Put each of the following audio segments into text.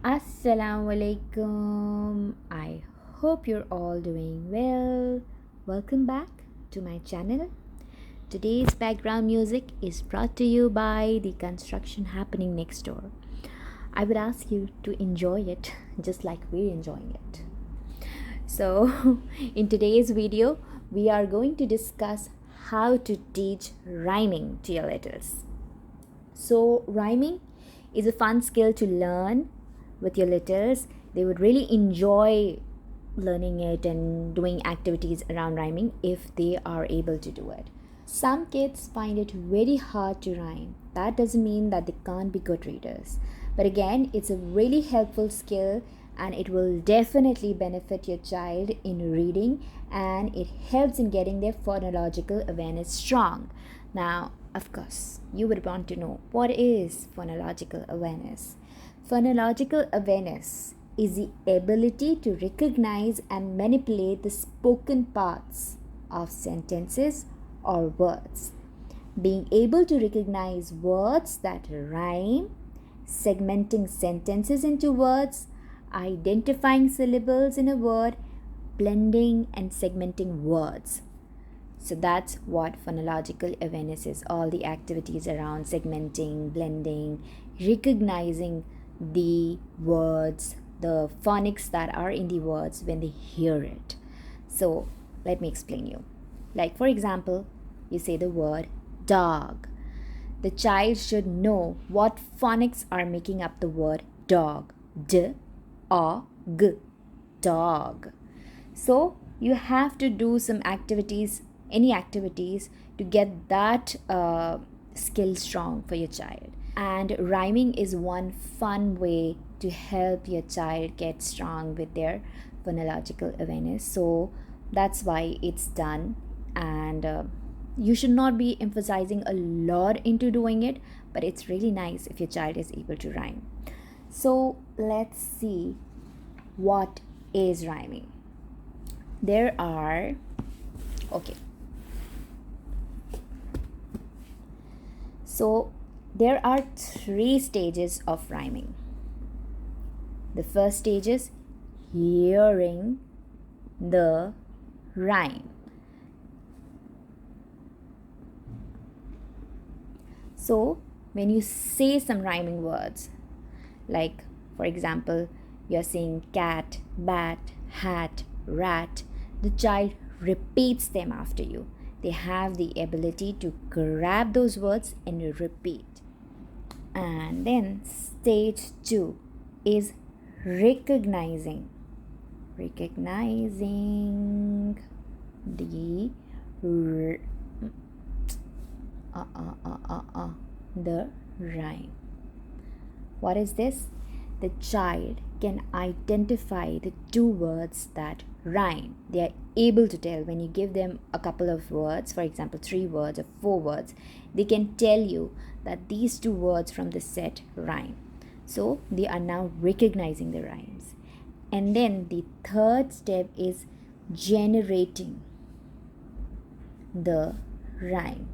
Assalamu alaikum. I hope you're all doing well. Welcome back to my channel. Today's background music is brought to you by the construction happening next door. I would ask you to enjoy it just like we're enjoying it. So, in today's video, we are going to discuss how to teach rhyming to your littles. So, rhyming is a fun skill to learn with your littles. They would really enjoy learning it and doing activities around rhyming if they are able to do it. Some kids find it very hard to rhyme. That doesn't mean that they can't be good readers. But again, it's a really helpful skill and it will definitely benefit your child in reading, and it helps in getting their phonological awareness strong. Now, of course, you would want to know, what is phonological awareness? Phonological awareness is the ability to recognize and manipulate the spoken parts of sentences or words. Being able to recognize words that rhyme, segmenting sentences into words, identifying syllables in a word, blending and segmenting words. So that's what phonological awareness is. All the activities around segmenting, blending, recognizing the words, the phonics that are in the words when they hear it. So let me explain you. Like for example, you say the word dog. The child should know what phonics are making up the word dog. D, A, G, dog. So you have to do some activities, any activities to get that skill strong for your child. And rhyming is one fun way to help your child get strong with their phonological awareness. So that's why it's done. And you should not be emphasizing a lot into doing it, but it's really nice if your child is able to rhyme. So let's see what is rhyming. There are, okay. So there are 3 stages of rhyming. The first stage is hearing the rhyme. So when you say some rhyming words, like for example, you're saying cat, bat, hat, rat, the child repeats them after you. They have the ability to grab those words and repeat. And then stage 2 is recognizing the the rhyme. What is this? The child can identify the 2 words that rhyme. They are able to tell when you give them a couple of words, for example 3 words or 4 words, they can tell you that these 2 words from the set rhyme. So they are now recognizing the rhymes. And then the third step is generating the rhyme.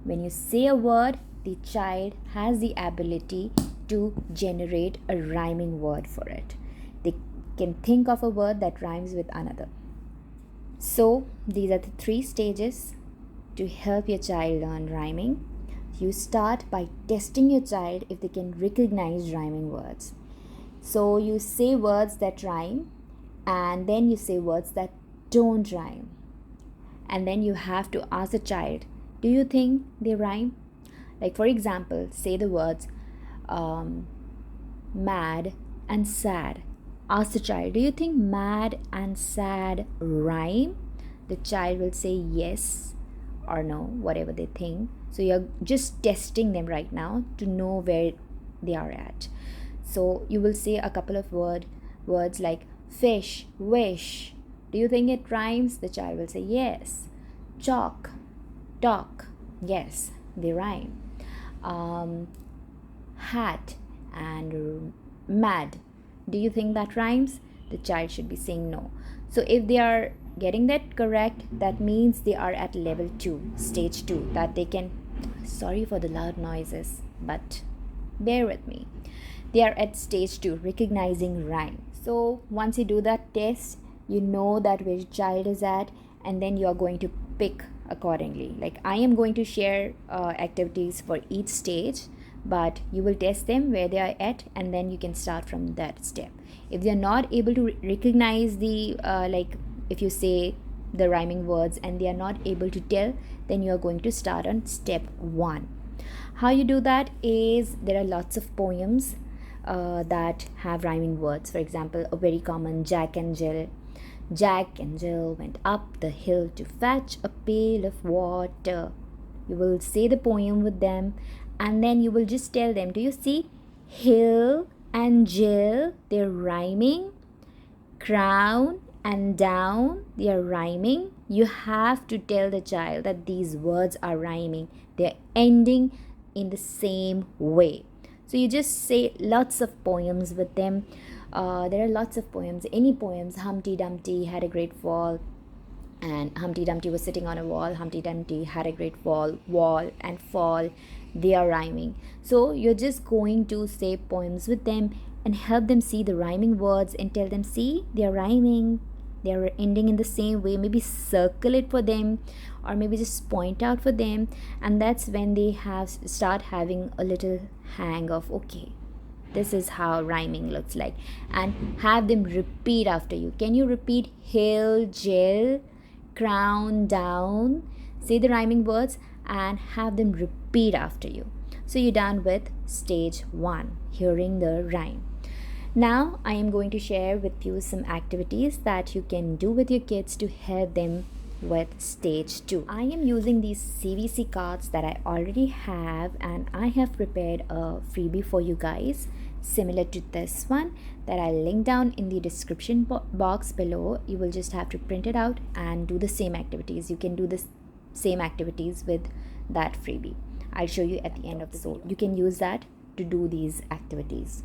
When you say a word, the child has the ability to generate a rhyming word for it. They can think of a word that rhymes with another. So these are the 3 stages to help your child learn rhyming. You start by testing your child if they can recognize rhyming words. So you say words that rhyme, and then you say words that don't rhyme. And then you have to ask the child, do you think they rhyme? Like for example, say the words mad and sad. Ask the child, do you think mad and sad rhyme? The child will say yes or no, whatever they think. So you're just testing them right now to know where they are at. So you will say a couple of words like fish, wish. Do you think it rhymes? The child will say yes. Chalk, talk. Yes, they rhyme. Hat and mad. Do you think that rhymes? The child should be saying no. So if they are getting that correct, that means they are at level 2, stage 2, that they can, sorry for the loud noises, but bear with me. They are at stage 2, recognizing rhyme. So once you do that test, you know that where your child is at, and then you are going to pick accordingly. Like I am going to share activities for each stage, but you will test them where they are at, and then you can start from that step. If they are not able to recognize the like if you say the rhyming words and they are not able to tell, then you are going to start on step 1. How you do that is there are lots of poems that have rhyming words. For example, a very common Jack and Jill. Jack and Jill went up the hill to fetch a pail of water. You will say the poem with them, and then you will just tell them, do you see hill and Jill, they're rhyming. Crown and down, they are rhyming. You have to tell the child that these words are rhyming, they're ending in the same way. So you just say lots of poems with them. There are lots of poems, any poems. Humpty Dumpty had a great fall, and Humpty Dumpty was sitting on a wall. Humpty Dumpty had a great fall, wall and fall, they are rhyming. So you're just going to say poems with them and help them see the rhyming words and tell them, see, they are rhyming, they are ending in the same way. Maybe circle it for them, or maybe just point out for them, and that's when they start having a little hang of, okay, this is how rhyming looks like. And have them repeat after you. Can you repeat hill, Jill, crown, down? Say the rhyming words and have them repeat after you. So you're done with stage 1, hearing the rhyme. Now I am going to share with you some activities that you can do with your kids to help them with stage 2. I am using these CVC cards that I already have, and I have prepared a freebie for you guys similar to this one that I'll link down in the description box below. You will just have to print it out and do the same activities. You can do the same activities with that freebie. I'll show you at the end of the video. You can use that to do these activities.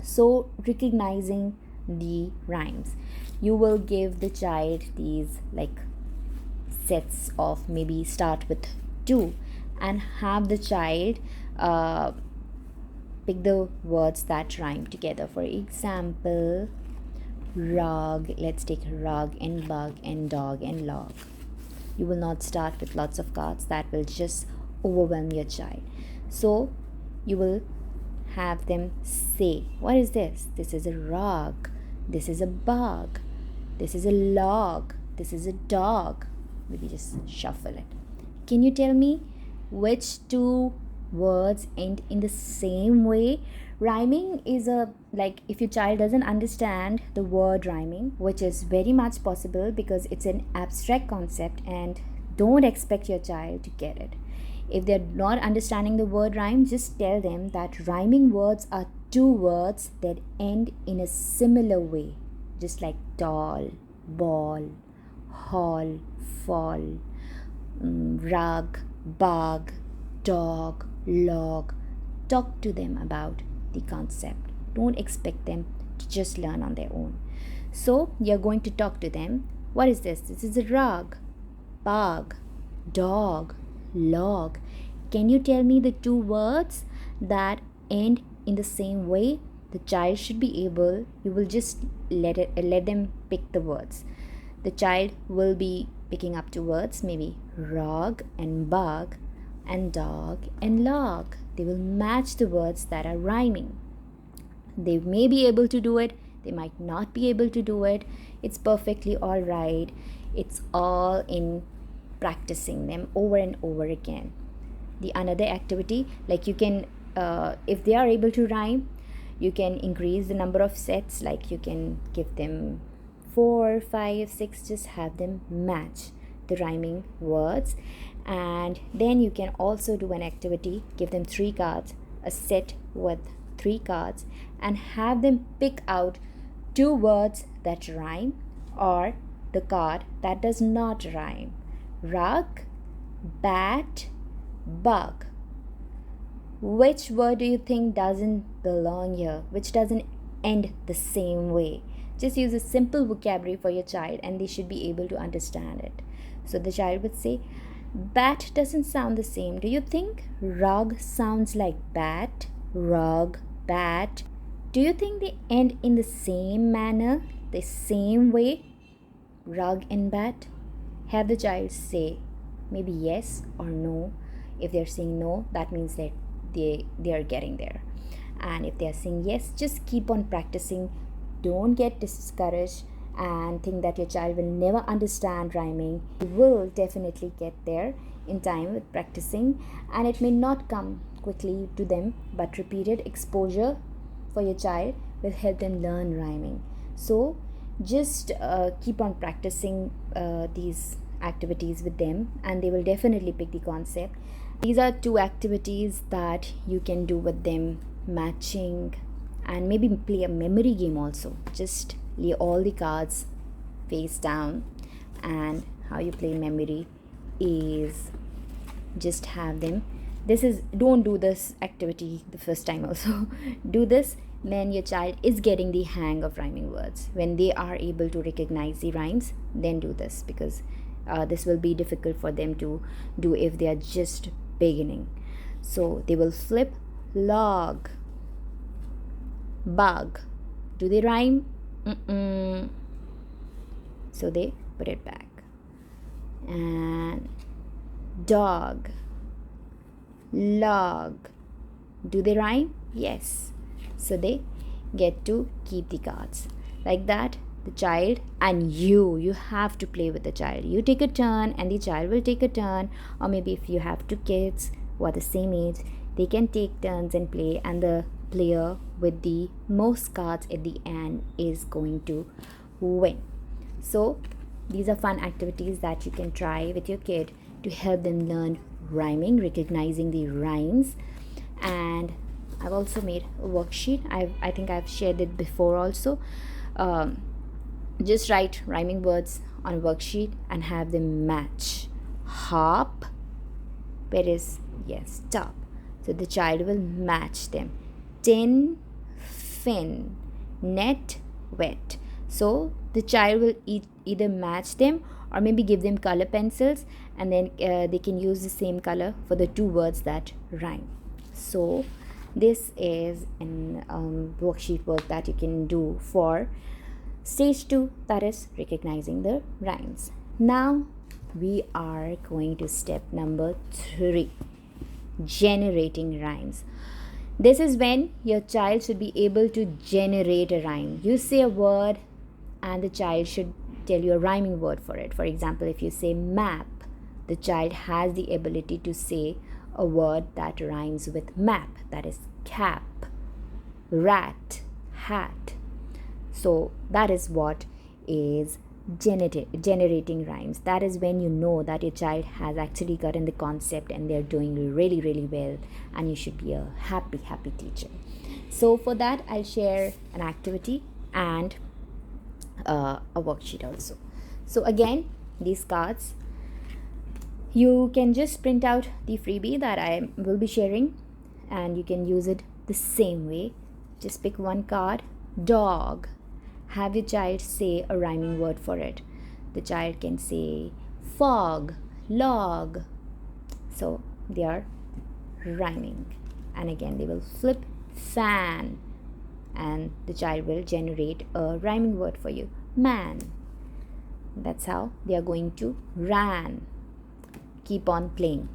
So recognizing the rhymes, you will give the child these like sets of, maybe start with 2 and have the child pick the words that rhyme together. For example, rug, let's take rug and bug and dog and log. You will not start with lots of cards, that will just overwhelm your child. So you will have them say, what is this? This is a rug, this is a bug, this is a log, this is a dog. Maybe just shuffle it. Can you tell me which 2 words end in the same way? Rhyming is like if your child doesn't understand the word rhyming, which is very much possible because it's an abstract concept, and don't expect your child to get it. If they're not understanding the word rhyme, just tell them that rhyming words are 2 words that end in a similar way, just like doll, ball, hall, fall, rug, bug, dog, log. Talk to them about the concept. Don't expect them to just learn on their own. So you're going to talk to them. What is this? This is a rug, bug, dog, log. Can you tell me the 2 words that end in the same way? The child should be able, you will just let them pick the words. The child will be picking up 2 words, maybe rug and bug and dog and log. They will match the words that are rhyming. They may be able to do it, they might not be able to do it. It's perfectly all right. It's all in practicing them over and over again. The another activity, like you can if they are able to rhyme, you can increase the number of sets. Like you can give them 4, 5, 6, just have them match the rhyming words. And then you can also do an activity, give them 3 cards, a set with 3 cards, and have them pick out 2 words that rhyme or the card that does not rhyme. Rug, bat, bug. Which word do you think doesn't belong here? Which doesn't end the same way? Just use a simple vocabulary for your child and they should be able to understand it. So the child would say, bat doesn't sound the same. Do you think rug sounds like bat? rug, bat. Do you think they end in the same manner, the same way? Rug and bat? Have the child say maybe yes or no. If they're saying no, that means that they are getting there. And if they are saying yes, just keep on practicing. Don't get discouraged and think that your child will never understand rhyming. You will definitely get there in time with practicing, and it may not come quickly to them, but repeated exposure for your child will help them learn rhyming. So just keep on practicing these activities with them, and they will definitely pick the concept. These are two activities that you can do with them: matching, and maybe play a memory game also. Just lay all the cards face down, and how you play memory is just have them. This is, don't do this activity the first time also. Do this when your child is getting the hang of rhyming words. When they are able to recognize the rhymes, then do this, because this will be difficult for them to do if they are just beginning. So they will flip log, bug. Do they rhyme? So they put it back. And dog, log. Do they rhyme? Yes. So they get to keep the cards. Like that, the child and you have to play with the child. You take a turn and the child will take a turn. Or maybe if you have two kids who are the same age, they can take turns and play, and the player with the most cards at the end is going to win. So these are fun activities that you can try with your kid to help them learn rhyming, recognizing the rhymes. And I've also made a worksheet. I think I've shared it before also. Just write rhyming words on a worksheet and have them match. Hop, where is, yes, top. So the child will match them. Tin, fin, net, wet. So the child will either match them or maybe give them color pencils, and then they can use the same color for the two words that rhyme. So this is an worksheet work that you can do for stage 2, that is recognizing the rhymes. Now we are going to step number 3, generating rhymes. This is when your child should be able to generate a rhyme. You say a word and the child should tell you a rhyming word for it. For example, if you say map, the child has the ability to say a word that rhymes with map, that is cap, rat, hat. So that is what is generating rhymes. That is when you know that your child has actually gotten the concept and they're doing really, really well, and you should be a happy teacher. So for that, I'll share an activity and a worksheet also. So again, these cards, you can just print out the freebie that I will be sharing, and you can use it the same way. Just pick one card. Dog. Have your child say a rhyming word for it. The child can say fog, log. So they are rhyming. And again, they will flip fan, and the child will generate a rhyming word for you. Man. That's how they are going to ran. Keep on playing.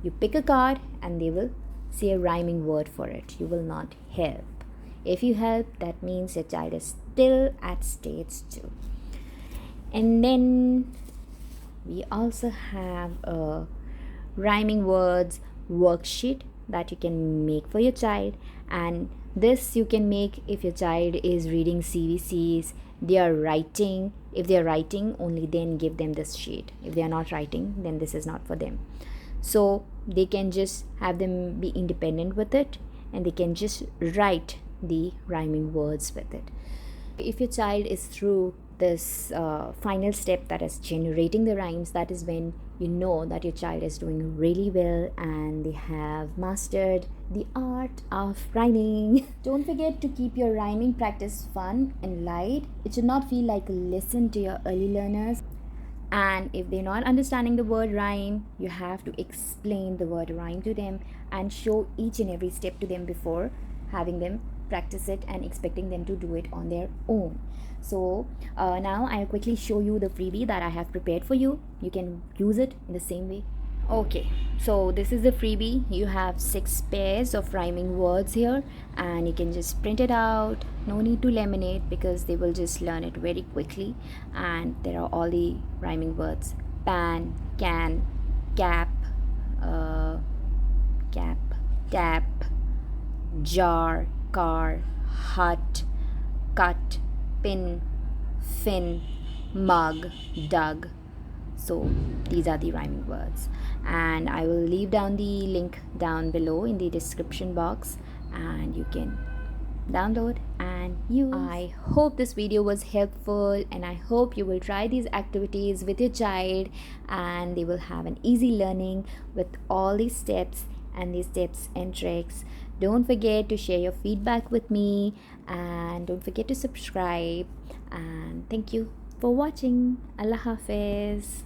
You pick a card and they will say a rhyming word for it. You will not help. If you help, that means your child is still at stage 2. And then we also have a rhyming words worksheet that you can make for your child, and this you can make if your child is reading CVCs, they are writing. If they are writing, only then give them this sheet. If they are not writing, then this is not for them. So they can just have them be independent with it, and they can just write the rhyming words with it. If your child is through this final step, that is generating the rhymes, that is when you know that your child is doing really well and they have mastered the art of rhyming. Don't forget to keep your rhyming practice fun and light. It should not feel like a lesson to your early learners. And if they're not understanding the word rhyme, you have to explain the word rhyme to them and show each and every step to them before having them practice it and expecting them to do it on their own. So now I'll quickly show you the freebie that I have prepared for you. You can use it in the same way. Okay, so this is the freebie. You have 6 pairs of rhyming words here, and you can just print it out. No need to laminate because they will just learn it very quickly. And there are all the rhyming words: pan, can, cap, uh, cap, tap, jar, car, hut, cut, pin, fin, mug, dug. So these are the rhyming words, and I will leave down the link down below in the description box, and you can download and use. I hope this video was helpful, and I hope you will try these activities with your child and they will have an easy learning with all these steps and these tips and tricks. Don't forget to share your feedback with me, and don't forget to subscribe, and thank you for watching. Allah Hafiz.